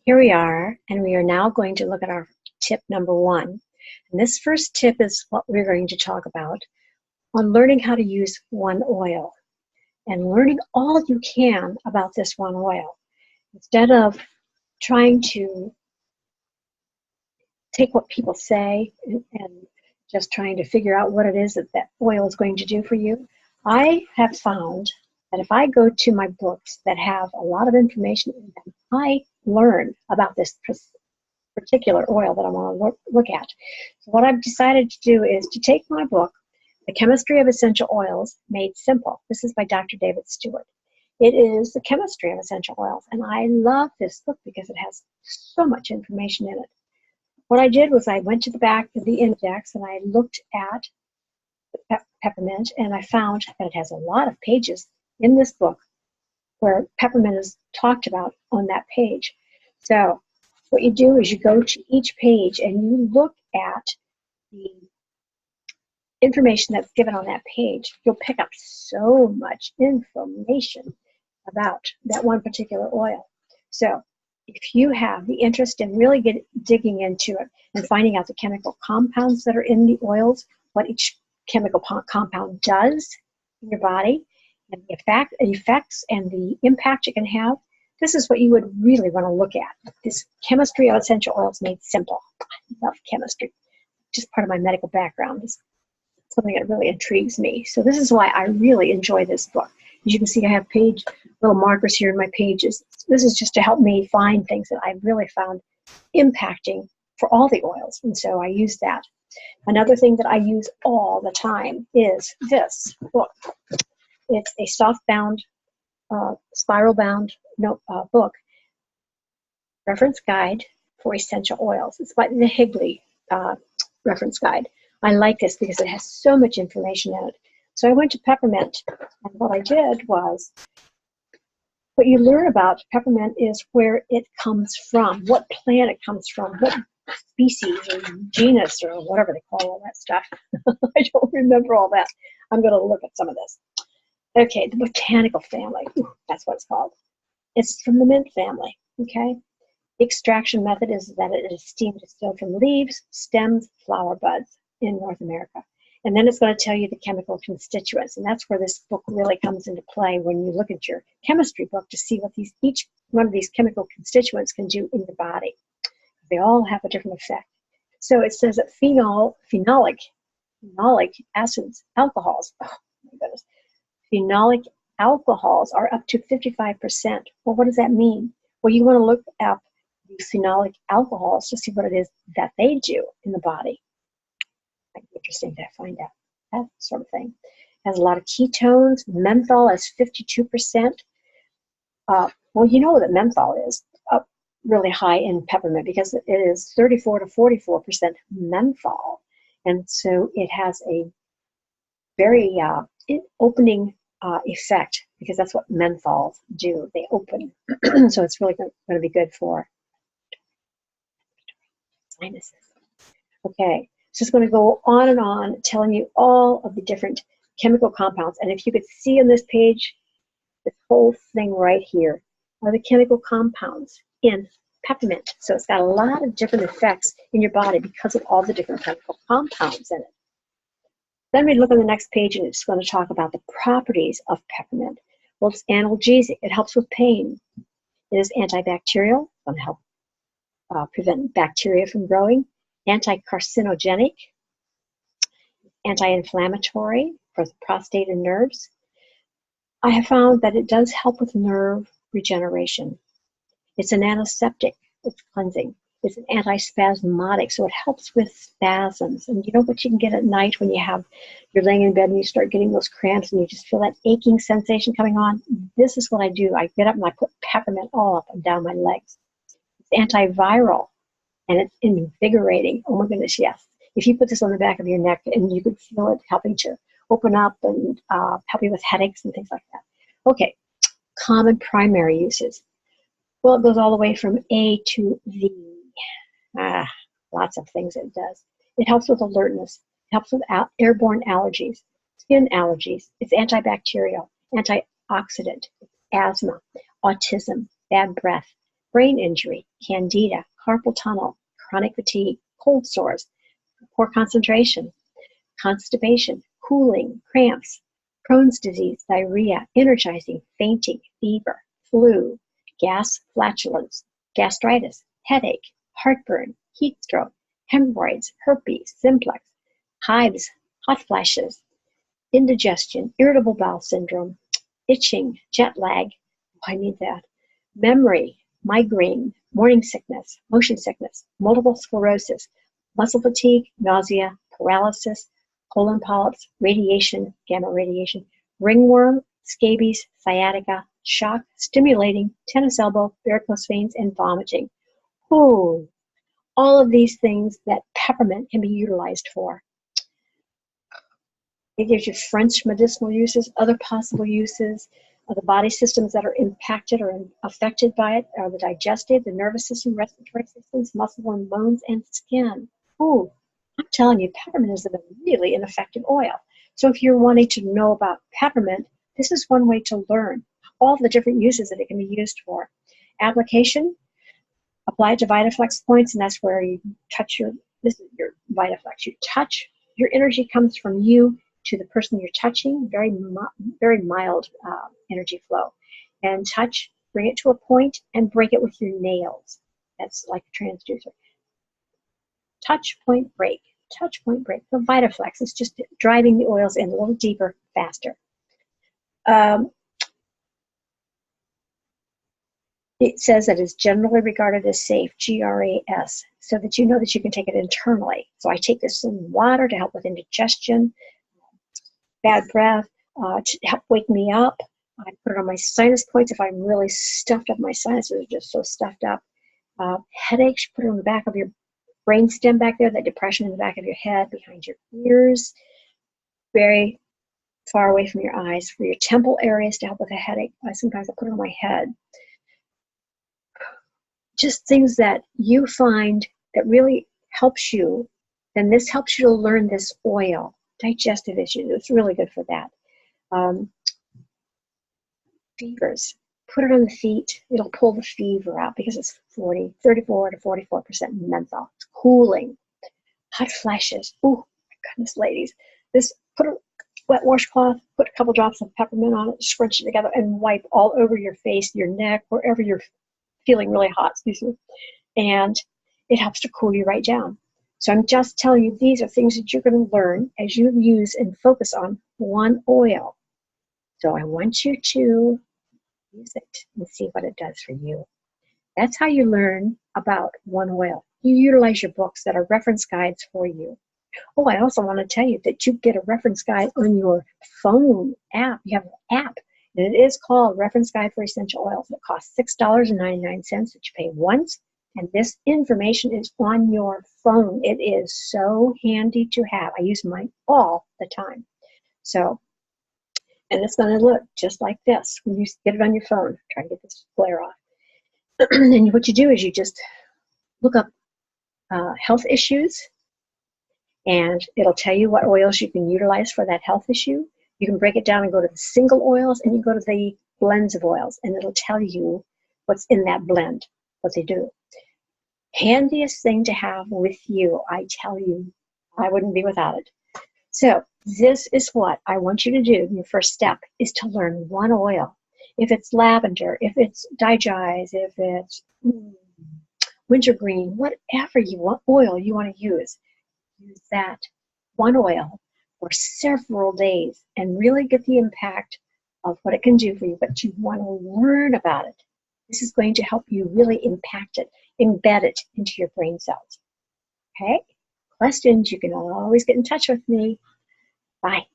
Here we are, and we are now going to look at our tip number 1. And this first tip is what we're going to talk about on learning how to use one oil and learning all you can about this one oil. Instead of trying to take what people say and just trying to figure out what it is that that oil is going to do for you, I have found that if I go to my books that have a lot of information in them, I learn about this particular oil that I want to look at. So what I've decided to do is to take my book, The Chemistry of Essential Oils Made Simple. This is by Dr. David Stewart. It is the chemistry of essential oils, and I love this book because it has so much information in it. What I did was I went to the back of the index and I looked at the peppermint, and I found that it has a lot of pages in this book where peppermint is talked about on that page. So what you do is you go to each page and you look at the information that's given on that page. You'll pick up so much information about that one particular oil. So if you have the interest in really digging into it and finding out the chemical compounds that are in the oils, what each chemical compound does in your body, and the effects and the impact it can have, this is what you would really want to look at. This Chemistry of Essential Oils Made Simple. I love chemistry. Just part of my medical background. It's something that really intrigues me. So this is why I really enjoy this book. As you can see, I have little markers here in my pages. This is just to help me find things that I've really found impacting for all the oils. And so I use that. Another thing that I use all the time is this book. It's a soft-bound, spiral-bound book, Reference Guide for Essential Oils. It's by the Higley Reference Guide. I like this because it has so much information in it. So I went to peppermint, and what I did was, what you learn about peppermint is where it comes from, what plant it comes from, what species or genus or whatever they call all that stuff. I don't remember all that. I'm going to look at some of this. Okay, the botanical family. Ooh, that's what it's called. It's from the mint family, okay? The extraction method is that it is steam distilled from leaves, stems, flower buds in North America. And then it's going to tell you the chemical constituents, and that's where this book really comes into play when you look at your chemistry book to see what each one of these chemical constituents can do in your body. They all have a different effect. So it says that phenolic acids, alcohols, oh my goodness, phenolic alcohols are up to 55%. Well, what does that mean? Well, you want to look up the phenolic alcohols to see what it is that they do in the body. Interesting to find out that sort of thing. It has a lot of ketones. Menthol is 52%. Well, you know that menthol is really high in peppermint because it is 34 to 44% menthol. And so it has a very opening effect because that's what menthols do. They open. So it's really going to be good for sinuses. Okay. It's just going to go on and on telling you all of the different chemical compounds. And if you could see on this page, this whole thing right here are the chemical compounds in peppermint. So it's got a lot of different effects in your body because of all the different chemical compounds in it. Then we look on the next page and it's going to talk about the properties of peppermint. Well, it's analgesic. It helps with pain. It is antibacterial. It's going to help prevent bacteria from growing. Anti-carcinogenic, anti-inflammatory for the prostate and nerves. I have found that it does help with nerve regeneration. It's an antiseptic, it's cleansing. It's an antispasmodic, so it helps with spasms. And you know what you can get at night when you're laying in bed and you start getting those cramps and you just feel that aching sensation coming on? This is what I do. I get up and I put peppermint all up and down my legs. It's antiviral. And it's invigorating. Oh my goodness, yes. If you put this on the back of your neck and you could feel it helping to open up and help you with headaches and things like that. Okay, common primary uses. Well, it goes all the way from A to V. Lots of things it does. It helps with alertness. It helps with airborne allergies, skin allergies. It's antibacterial, antioxidant, asthma, autism, bad breath, brain injury, candida, carpal tunnel, chronic fatigue, cold sores, poor concentration, constipation, cooling, cramps, Crohn's disease, diarrhea, energizing, fainting, fever, flu, gas, flatulence, gastritis, headache, heartburn, heat stroke, hemorrhoids, herpes, simplex, hives, hot flashes, indigestion, irritable bowel syndrome, itching, jet lag, I need that, memory, migraine, morning sickness, motion sickness, multiple sclerosis, muscle fatigue, nausea, paralysis, colon polyps, radiation, gamma radiation, ringworm, scabies, sciatica, shock, stimulating, tennis elbow, varicose veins, and vomiting. Ooh, all of these things that peppermint can be utilized for. It gives you French medicinal uses, other possible uses. The body systems that are impacted or affected by it are the digestive, the nervous system, respiratory systems, muscle and bones, and skin. Ooh, I'm telling you, peppermint is a really an effective oil. So if you're wanting to know about peppermint, this is one way to learn all the different uses that it can be used for. Application, apply it to VitaFlex points, and that's where you touch this is your VitaFlex. You touch, your energy comes from you to the person you're touching, very mild energy flow. And touch, bring it to a point, and break it with your nails. That's like a transducer. Touch, point, break. Touch, point, break. The VitaFlex is just driving the oils in a little deeper, faster. It says that it's generally regarded as safe, GRAS, so that you know that you can take it internally. So I take this in water to help with indigestion, bad breath, to help wake me up. I put it on my sinus points if I'm really stuffed up. My sinuses are just so stuffed up. Headaches, put it on the back of your brain stem back there, that depression in the back of your head, behind your ears, very far away from your eyes, for your temple areas to help with a headache. Sometimes I put it on my head. Just things that you find that really helps you, then this helps you to learn this oil. Digestive issues, it's really good for that. Fevers, put it on the feet. It'll pull the fever out because it's 34 to 44% menthol. It's cooling. Hot flashes. Oh my goodness, ladies. Put a wet washcloth, put a couple drops of peppermint on it, scrunch it together, and wipe all over your face, your neck, wherever you're feeling really hot, excuse me. And it helps to cool you right down. So I'm just telling you, these are things that you're going to learn as you use and focus on one oil. So I want you to use it and see what it does for you. That's how you learn about one oil. You utilize your books that are reference guides for you. Oh, I also want to tell you that you get a reference guide on your phone app. You have an app, and it is called Reference Guide for Essential Oils. It costs $6.99 that you pay once. And this information is on your phone. It is so handy to have. I use mine all the time. So, and it's going to look just like this when you get it on your phone. Try to get this glare off. And what you do is you just look up health issues, and it'll tell you what oils you can utilize for that health issue. You can break it down and go to the single oils, and you go to the blends of oils, and it'll tell you what's in that blend, what they do. Handiest thing to have with you, I tell you. I wouldn't be without it. So this is what I want you to do. Your first step is to learn one oil. If it's lavender, if it's digize, if it's wintergreen, whatever oil you want to use that one oil for several days and really get the impact of what it can do for you, but you want to learn about it. This is going to help you really impact it, embed it into your brain cells. Okay? Questions, you can always get in touch with me. Bye.